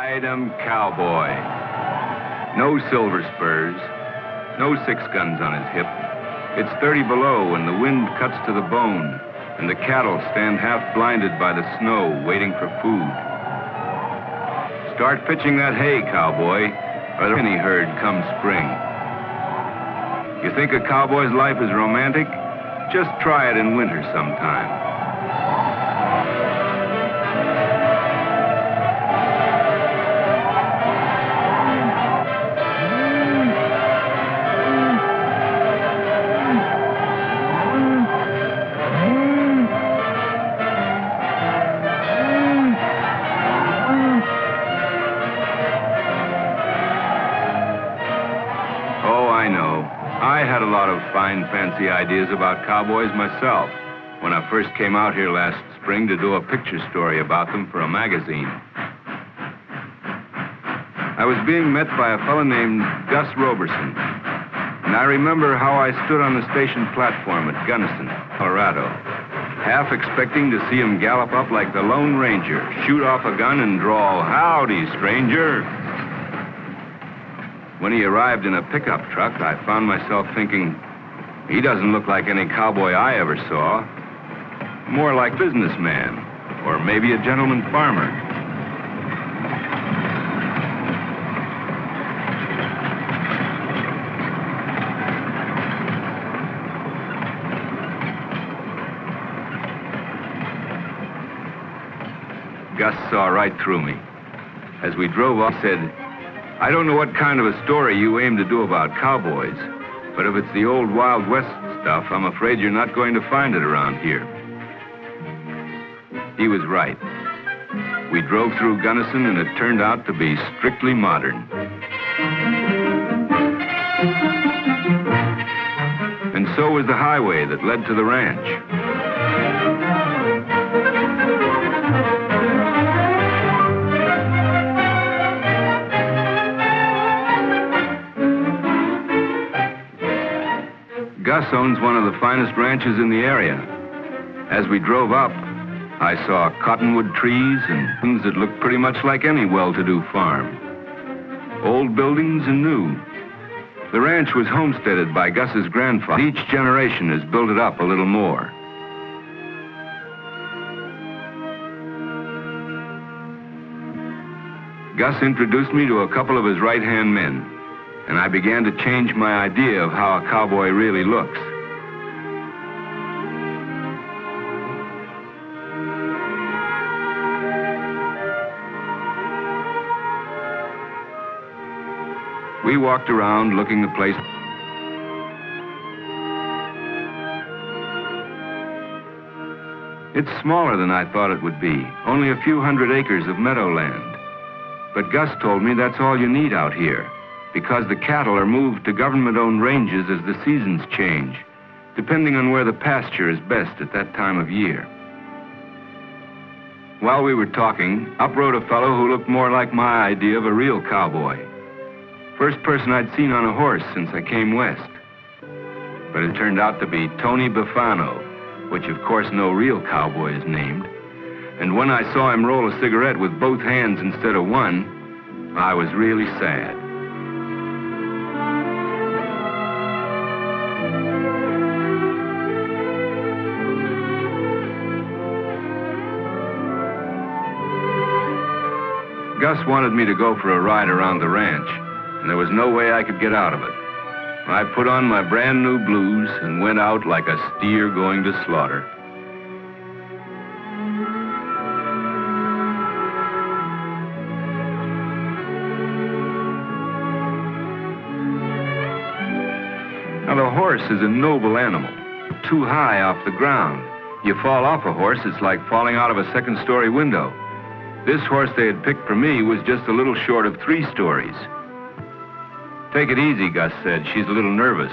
Ride 'em Cowboy. No silver spurs, no 6 guns on his hip. It's 30 below and the wind cuts to the bone, and the cattle stand half blinded by the snow, waiting for food. Start pitching that hay, cowboy, or any herd come spring. You think a cowboy's life is romantic? Just try it in winter sometime. I had a lot of fine, fancy ideas about cowboys myself when I first came out here last spring to do a picture story about them for a magazine. I was being met by a fellow named Gus Roberson, and I remember how I stood on the station platform at Gunnison, Colorado, half expecting to see him gallop up like the Lone Ranger, shoot off a gun and drawl, "Howdy, stranger." When he arrived in a pickup truck, I found myself thinking, he doesn't look like any cowboy I ever saw. More like businessman, or maybe a gentleman farmer. Gus saw right through me. As we drove off, he said, "I don't know what kind of a story you aim to do about cowboys, but if it's the old Wild West stuff, I'm afraid you're not going to find it around here." He was right. We drove through Gunnison, and it turned out to be strictly modern. And so was the highway that led to the ranch. Gus owns one of the finest ranches in the area. As we drove up, I saw cottonwood trees and things that looked pretty much like any well-to-do farm. Old buildings and new. The ranch was homesteaded by Gus's grandfather. Each generation has built it up a little more. Gus introduced me to a couple of his right-hand men, and I began to change my idea of how a cowboy really looks. We walked around looking the place. It's smaller than I thought it would be, only a few hundred acres of meadowland. But Gus told me that's all you need out here, because the cattle are moved to government-owned ranges as the seasons change, depending on where the pasture is best at that time of year. While we were talking, up rode a fellow who looked more like my idea of a real cowboy. First person I'd seen on a horse since I came west. But it turned out to be Tony Buffano, which of course no real cowboy is named. And when I saw him roll a cigarette with both hands instead of one, I was really sad. Gus wanted me to go for a ride around the ranch, and there was no way I could get out of it. I put on my brand new blues and went out like a steer going to slaughter. Now, the horse is a noble animal, too high off the ground. You fall off a horse, it's like falling out of a second-story window. This horse they had picked for me was just a little short of 3 stories. "Take it easy," Gus said. "She's a little nervous."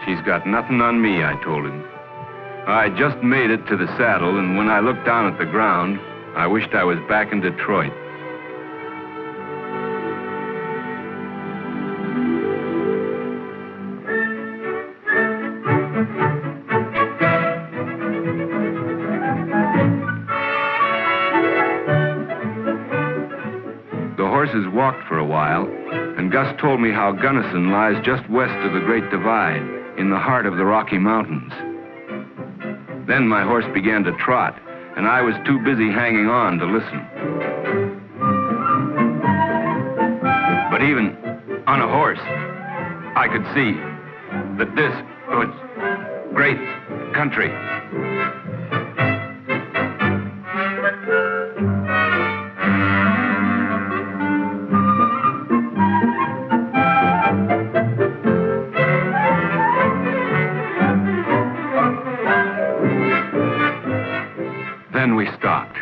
"She's got nothing on me," I told him. I just made it to the saddle, and when I looked down at the ground, I wished I was back in Detroit. The horses walked for a while, and Gus told me how Gunnison lies just west of the Great Divide, in the heart of the Rocky Mountains. Then my horse began to trot, and I was too busy hanging on to listen. But even on a horse, I could see that this was great country. Then we stopped,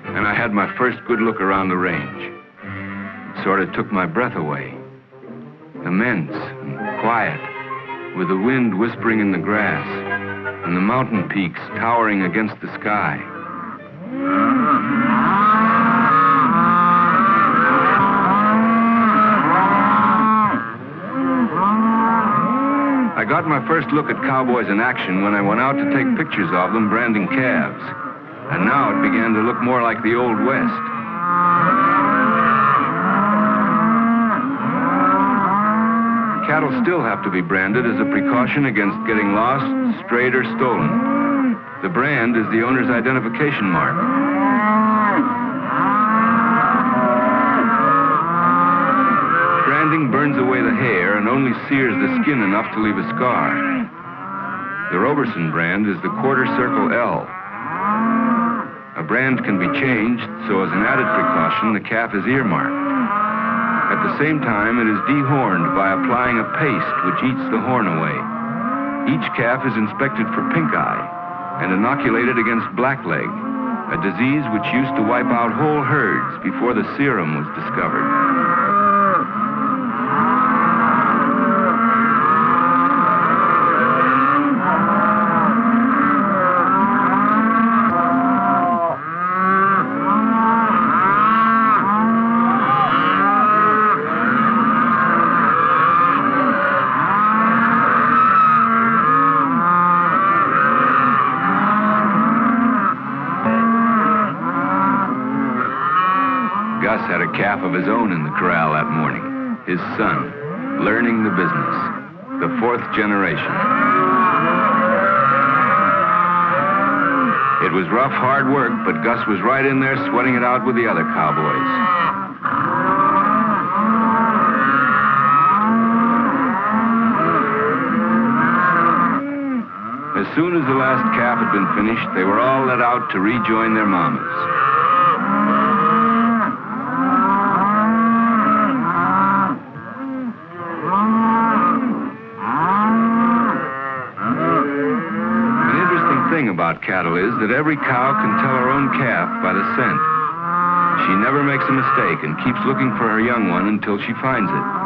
and I had my first good look around the range. It sort of took my breath away. Immense and quiet, with the wind whispering in the grass, and the mountain peaks towering against the sky. I got my first look at cowboys in action when I went out to take pictures of them branding calves. And now it began to look more like the Old West. Cattle still have to be branded as a precaution against getting lost, strayed, or stolen. The brand is the owner's identification mark. Branding burns away the hair and only sears the skin enough to leave a scar. The Roberson brand is the quarter circle L. A brand can be changed, so as an added precaution, the calf is earmarked. At the same time, it is dehorned by applying a paste which eats the horn away. Each calf is inspected for pink eye and inoculated against blackleg, a disease which used to wipe out whole herds before the serum was discovered. Gus had a calf of his own in the corral that morning, his son, learning the business, the fourth generation. It was rough, hard work, but Gus was right in there sweating it out with the other cowboys. As soon as the last calf had been finished, they were all let out to rejoin their mamas. About cattle is that every cow can tell her own calf by the scent. She never makes a mistake and keeps looking for her young one until she finds it.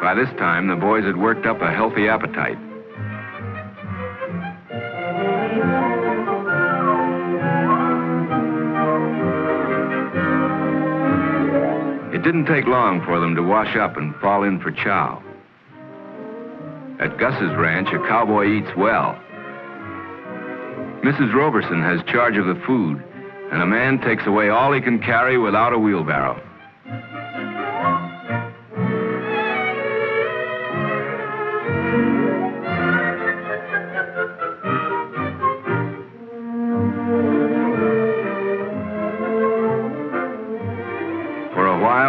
By this time, the boys had worked up a healthy appetite. It didn't take long for them to wash up and fall in for chow. At Gus's ranch, a cowboy eats well. Mrs. Roberson has charge of the food, and a man takes away all he can carry without a wheelbarrow.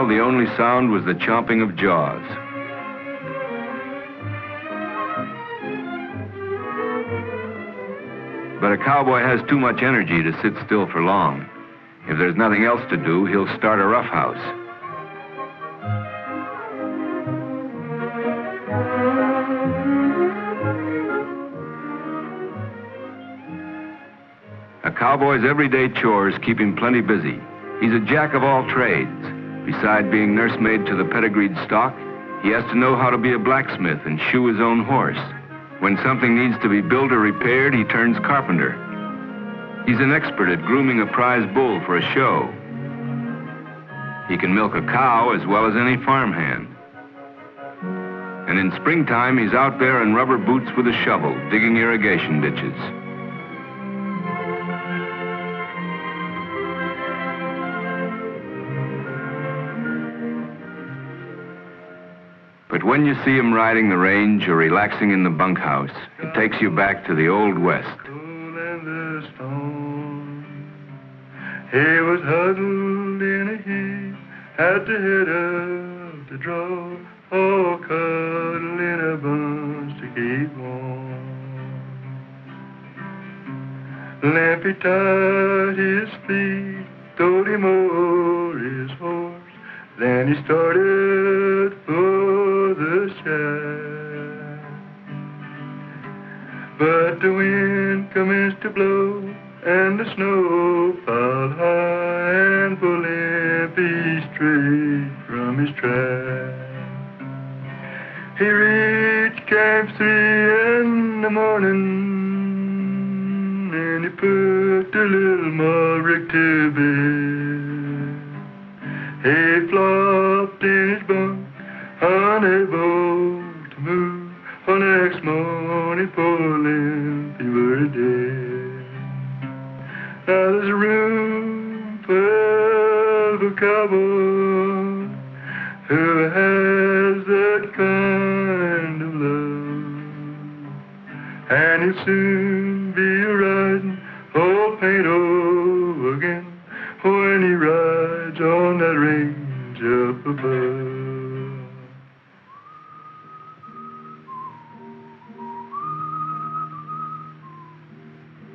The only sound was the chomping of jaws. But a cowboy has too much energy to sit still for long. If there's nothing else to do, he'll start a roughhouse. A cowboy's everyday chores keep him plenty busy. He's a jack of all trades. Besides being nursemaid to the pedigreed stock, he has to know how to be a blacksmith and shoe his own horse. When something needs to be built or repaired, he turns carpenter. He's an expert at grooming a prize bull for a show. He can milk a cow as well as any farmhand. And in springtime, he's out there in rubber boots with a shovel, digging irrigation ditches. But when you see him riding the range or relaxing in the bunkhouse, it takes you back to the Old West. He was huddled in a heap at the head of the draw, all cuddled in a bunch to keep warm. Lampy tied his feet, told him o'er his horse, then he started for the shack. But the wind commenced to blow, and the snow piled high and pulled Limpy straight from his track. He reached Camp 3 in the morning, and he put the little Maverick to bed. He flopped in his bunk, unable to move. The next morning, poor Limpy were dead. Now there's a room full of a cowboy who has that kind of love, and he'll soon be riding old paint over again when he rides on that range up above.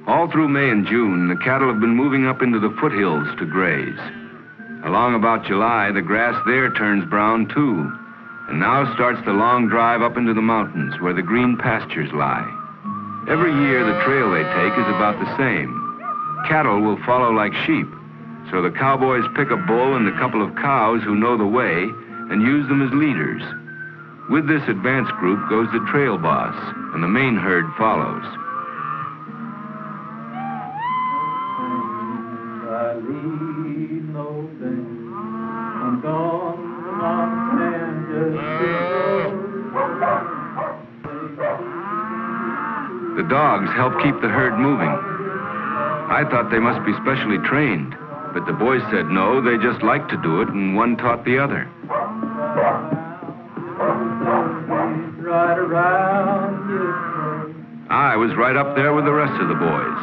All through May and June, the cattle have been moving up into the foothills to graze. Along about July, the grass there turns brown too, and now starts the long drive up into the mountains where the green pastures lie. Every year, the trail they take is about the same. Cattle will follow like sheep, so the cowboys pick a bull and a couple of cows who know the way and use them as leaders. With this advance group goes the trail boss, and the main herd follows. The dogs help keep the herd moving. I thought they must be specially trained, but the boys said no, they just like to do it, and one taught the other. I was right up there with the rest of the boys.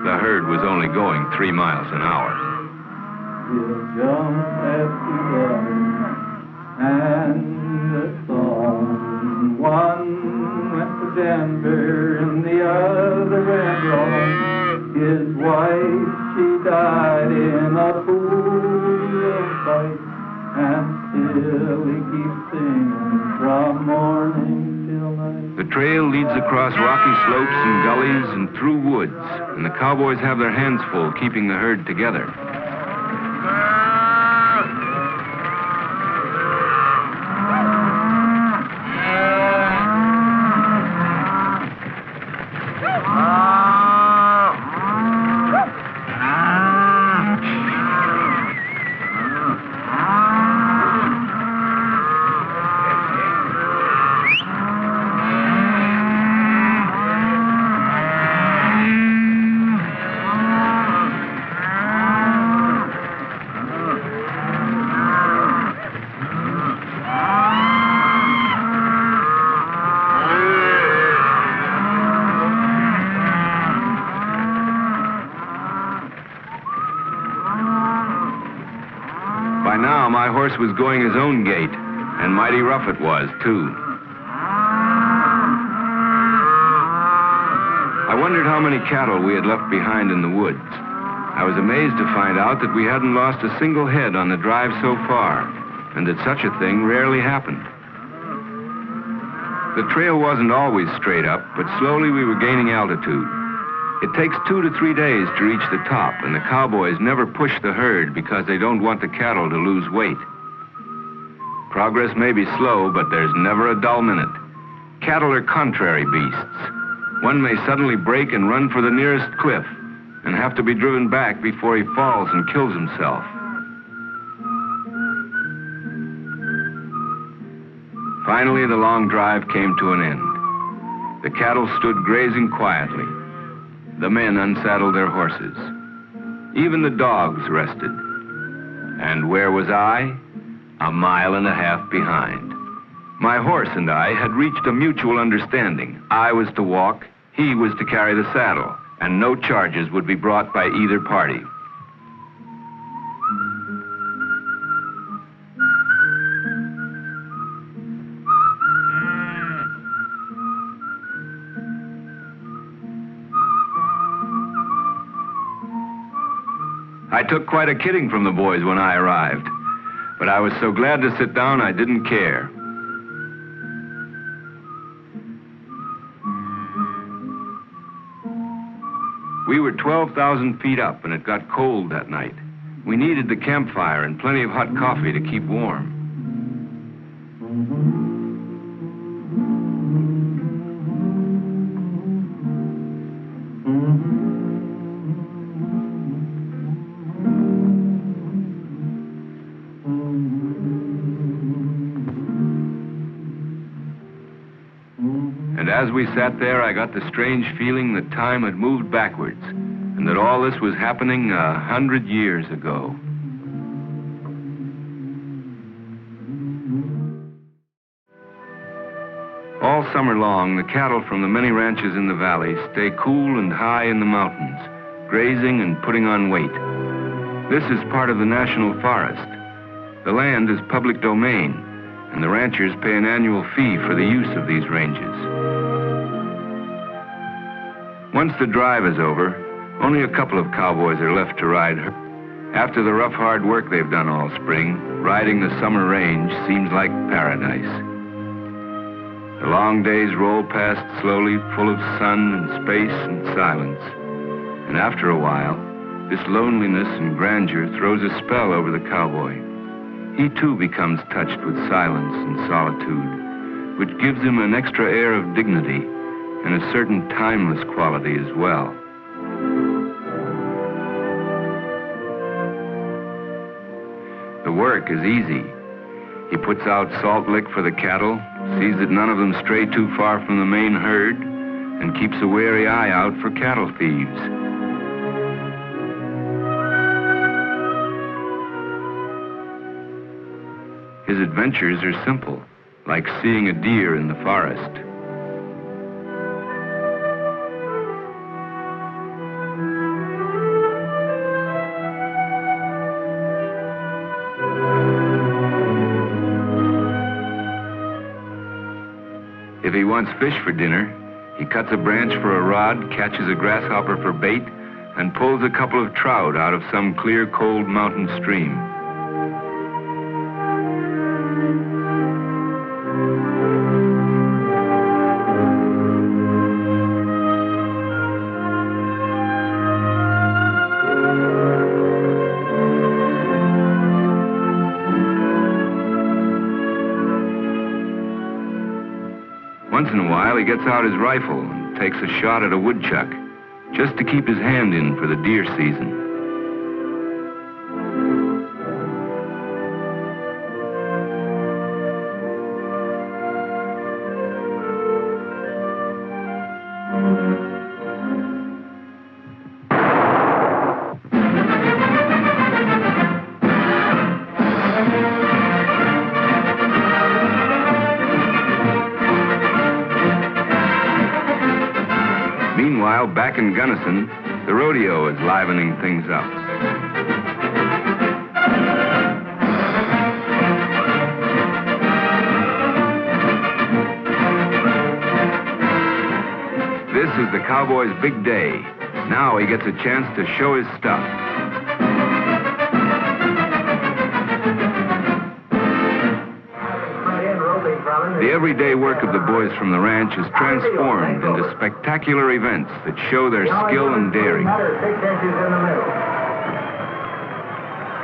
The herd was only going 3 miles an hour. And the song, one went to Denver and the other went home. His wife, she died in a pool of fight, and still he keeps singing from morning till night. The trail leads across rocky slopes and gullies and through woods, and the cowboys have their hands full keeping the herd together. By now, my horse was going his own gait, and mighty rough it was, too. I wondered how many cattle we had left behind in the woods. I was amazed to find out that we hadn't lost a single head on the drive so far, and that such a thing rarely happened. The trail wasn't always straight up, but slowly we were gaining altitude. It takes 2 to 3 days to reach the top, and the cowboys never push the herd because they don't want the cattle to lose weight. Progress may be slow, but there's never a dull minute. Cattle are contrary beasts. One may suddenly break and run for the nearest cliff, and have to be driven back before he falls and kills himself. Finally, the long drive came to an end. The cattle stood grazing quietly. The men unsaddled their horses. Even the dogs rested. And where was I? 1.5 miles behind. My horse and I had reached a mutual understanding. I was to walk, he was to carry the saddle, and no charges would be brought by either party. I took quite a kidding from the boys when I arrived, but I was so glad to sit down I didn't care. We were 12,000 feet up, and it got cold that night. We needed the campfire and plenty of hot coffee to keep warm. And as we sat there, I got the strange feeling that time had moved backwards, and that all this was happening 100 years ago. All summer long, the cattle from the many ranches in the valley stay cool and high in the mountains, grazing and putting on weight. This is part of the national forest. The land is public domain, and the ranchers pay an annual fee for the use of these ranges. Once the drive is over, only a couple of cowboys are left to ride her. After the rough, hard work they've done all spring, riding the summer range seems like paradise. The long days roll past slowly, full of sun and space and silence. And after a while, this loneliness and grandeur throws a spell over the cowboy. He too becomes touched with silence and solitude, which gives him an extra air of dignity and a certain timeless quality as well. The work is easy. He puts out salt lick for the cattle, sees that none of them stray too far from the main herd, and keeps a wary eye out for cattle thieves. His adventures are simple, like seeing a deer in the forest. If he wants fish for dinner, he cuts a branch for a rod, catches a grasshopper for bait, and pulls a couple of trout out of some clear, cold mountain stream. Once in a while, he gets out his rifle and takes a shot at a woodchuck, just to keep his hand in for the deer season. Meanwhile, back in Gunnison, the rodeo is livening things up. This is the cowboy's big day. Now he gets a chance to show his stuff. The everyday work of the boys from the ranch is transformed into spectacular events that show their skill and daring.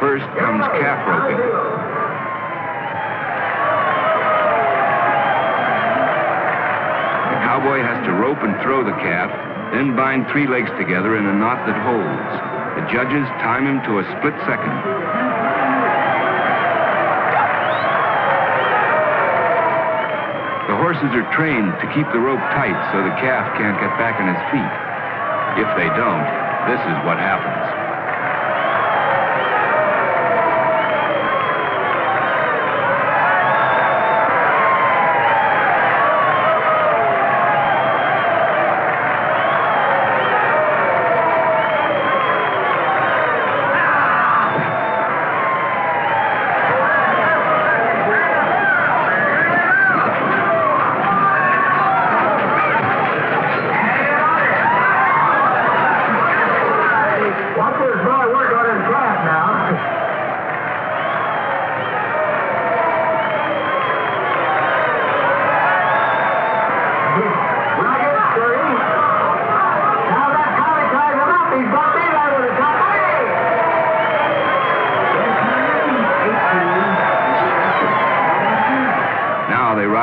First comes calf roping. The cowboy has to rope and throw the calf, Then bind 3 legs together in a knot that holds. The judges time him to a split second. The horses are trained to keep the rope tight so the calf can't get back on his feet. If they don't, this is what happens.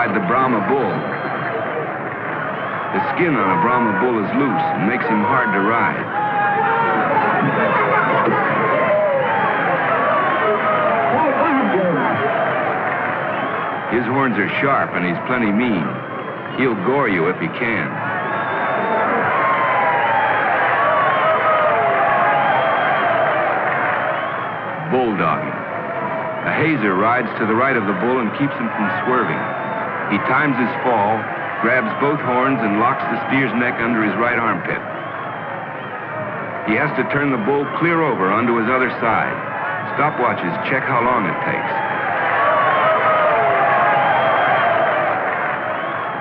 The Brahma bull. The skin on a Brahma bull is loose and makes him hard to ride. His horns are sharp and he's plenty mean. He'll gore you if he can. Bulldogging. A hazer rides to the right of the bull and keeps him from swerving. He times his fall, grabs both horns, and locks the steer's neck under his right armpit. He has to turn the bull clear over onto his other side. Stopwatches check how long it takes.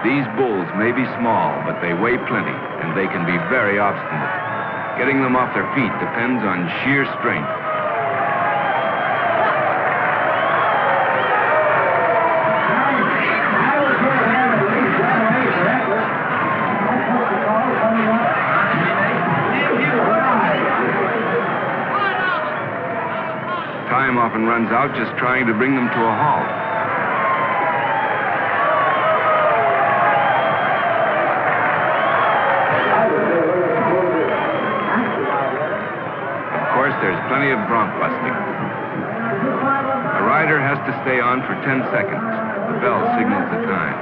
These bulls may be small, but they weigh plenty, and they can be very obstinate. Getting them off their feet depends on sheer strength. Time often runs out just trying to bring them to a halt. Of course, there's plenty of bronc busting. A rider has to stay on for 10 seconds. The bell signals the time.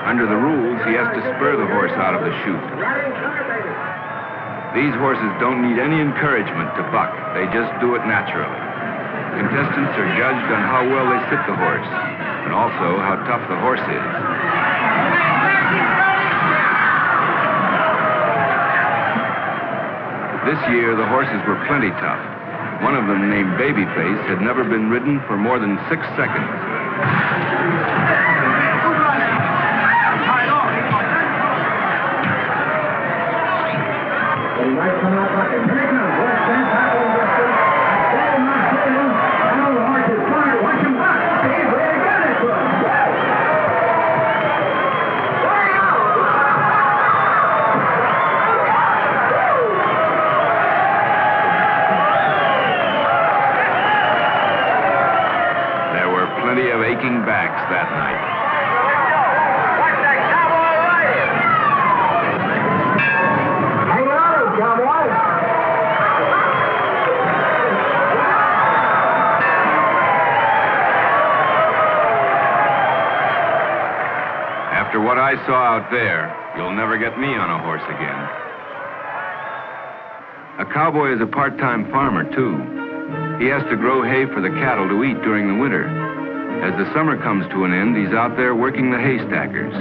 Under the rules, he has to spur the horse out of the chute. These horses don't need any encouragement to buck. They just do it naturally. Contestants are judged on how well they sit the horse, and also how tough the horse is. This year, the horses were plenty tough. One of them, named Babyface, had never been ridden for more than 6 seconds. There were plenty of aching backs that night. Watch that cowboy riding! Hang on, cowboy! After what I saw out there, you'll never get me on a horse again. A cowboy is a part-time farmer, too. He has to grow hay for the cattle to eat during the winter. As the summer comes to an end, he's out there working the hay stackers.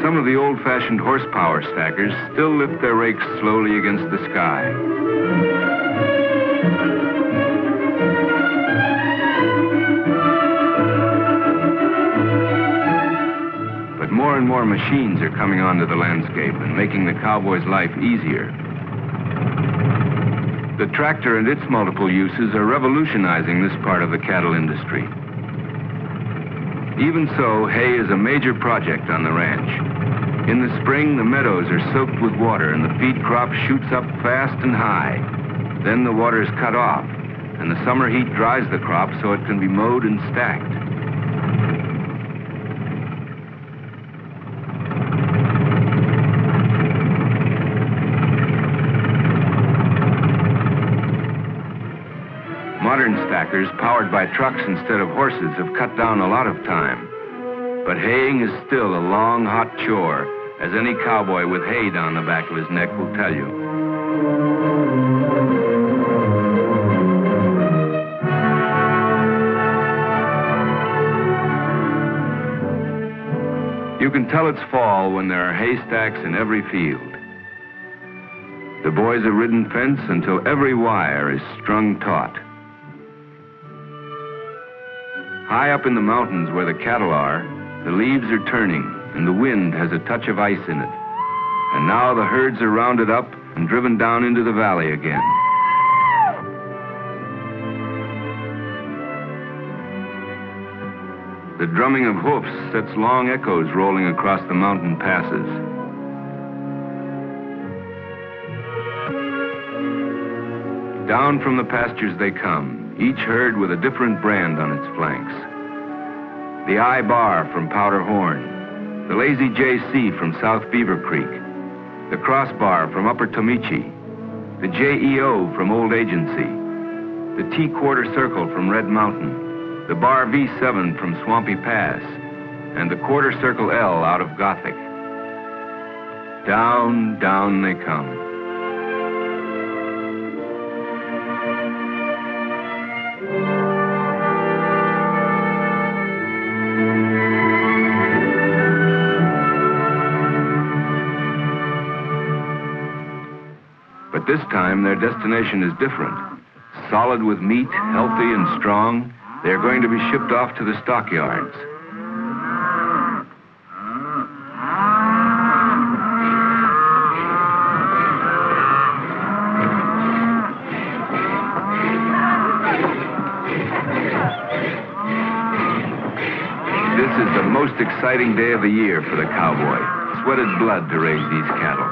Some of the old-fashioned horsepower stackers still lift their rakes slowly against the sky. But more and more machines are coming onto the landscape and making the cowboy's life easier. The tractor and its multiple uses are revolutionizing this part of the cattle industry. Even so, hay is a major project on the ranch. In the spring, the meadows are soaked with water and the feed crop shoots up fast and high. Then the water is cut off, and the summer heat dries the crop so it can be mowed and stacked. Modern stackers, powered by trucks instead of horses, have cut down a lot of time. But haying is still a long, hot chore, as any cowboy with hay down the back of his neck will tell you. You can tell it's fall when there are haystacks in every field. The boys have ridden fence until every wire is strung taut. High up in the mountains where the cattle are, the leaves are turning and the wind has a touch of ice in it. And now the herds are rounded up and driven down into the valley again. The drumming of hoofs sets long echoes rolling across the mountain passes. Down from the pastures they come, each herd with a different brand on its flanks. The I Bar from Powder Horn, the Lazy JC from South Beaver Creek, the Crossbar from Upper Tomichi, the JEO from Old Agency, the T Quarter Circle from Red Mountain, the Bar V7 from Swampy Pass, and the Quarter Circle L out of Gothic. Down, down they come. But this time their destination is different. Solid with meat, healthy and strong, they are going to be shipped off to the stockyards. This is the most exciting day of the year for the cowboy. Sweated blood to raise these cattle.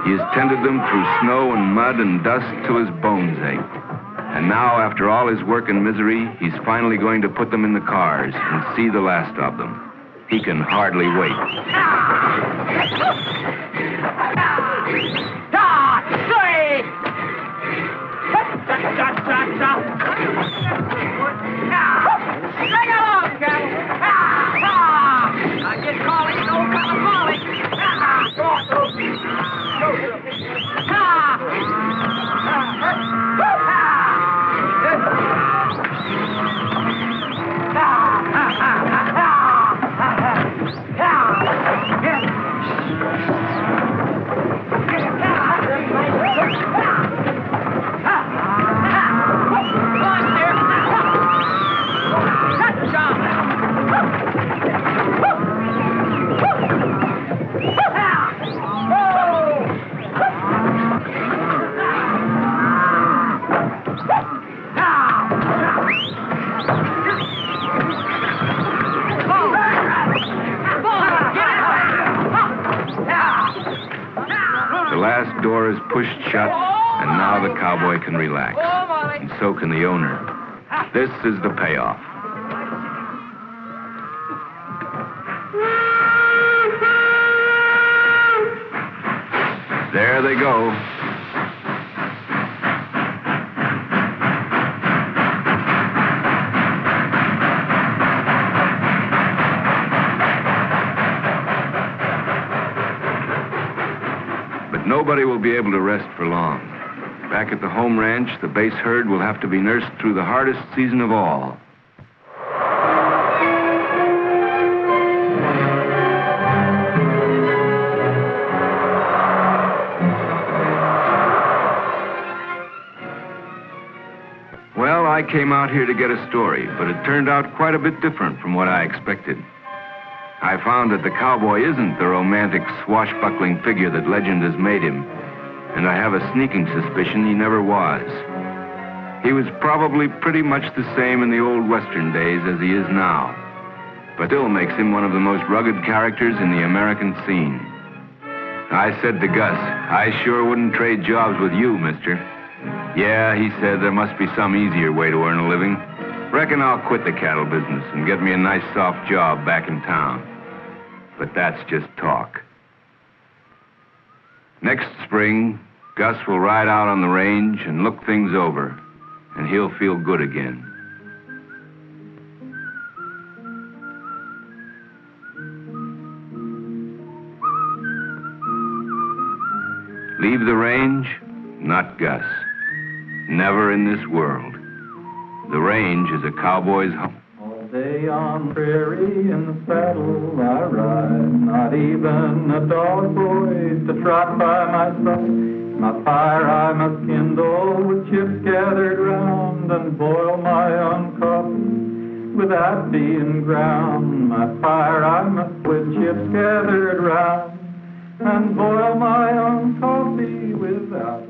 He has tended them through snow and mud and dust till his bones ache. And now, after all his work and misery, he's finally going to put them in the cars and see the last of them. He can hardly wait. String along, cattle! I get calling, no kind of calling. The last door is pushed shut, and now the cowboy can relax. And so can the owner. This is the payoff. There they go. But nobody will be able to rest for long. Back at the home ranch, the base herd will have to be nursed through the hardest season of all. Well, I came out here to get a story, but it turned out quite a bit different from what I expected. I found that the cowboy isn't the romantic, swashbuckling figure that legend has made him, and I have a sneaking suspicion he never was. He was probably pretty much the same in the old Western days as he is now, but still makes him one of the most rugged characters in the American scene. I said to Gus, I sure wouldn't trade jobs with you, mister. Yeah, he said there must be some easier way to earn a living. Reckon I'll quit the cattle business and get me a nice soft job back in town. But that's just talk. Next spring, Gus will ride out on the range and look things over, and he'll feel good again. Leave the range? Not Gus. Never in this world. The range is a cowboy's home. All day on the prairie in the saddle I ride, not even a dog boy to trot by my side. My fire I must kindle with chips gathered round and boil my own coffee without being ground. My fire I must with chips gathered round and boil my own coffee without